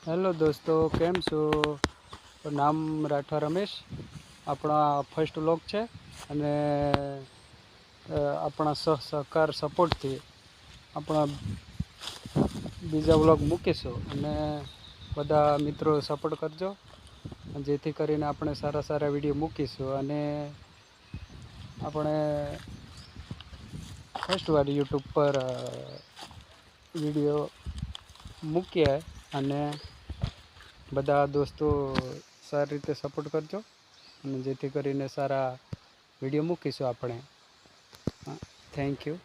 Hello दोस्तों, केम छो? नाम राठवा रमेश। अपना फर्स्ट व्लॉग है અને આપણા સહકાર સપોર્ટથી આપણા બીજા વ્લોગ મૂકીશું અને બધા મિત્રો સપોર્ટ કરજો, જેથી કરીને આપણે સારા સારા વિડીયો મૂકીશું. અને આપણે ફર્સ્ટ વાર યુટ્યુબ પર વિડીયો મૂકીએ અને બધા દોસ્તો સારી રીતે સપોર્ટ કરજો અને જેથી કરીને સારા વિડીયો મૂકીશું આપણે. Thank you.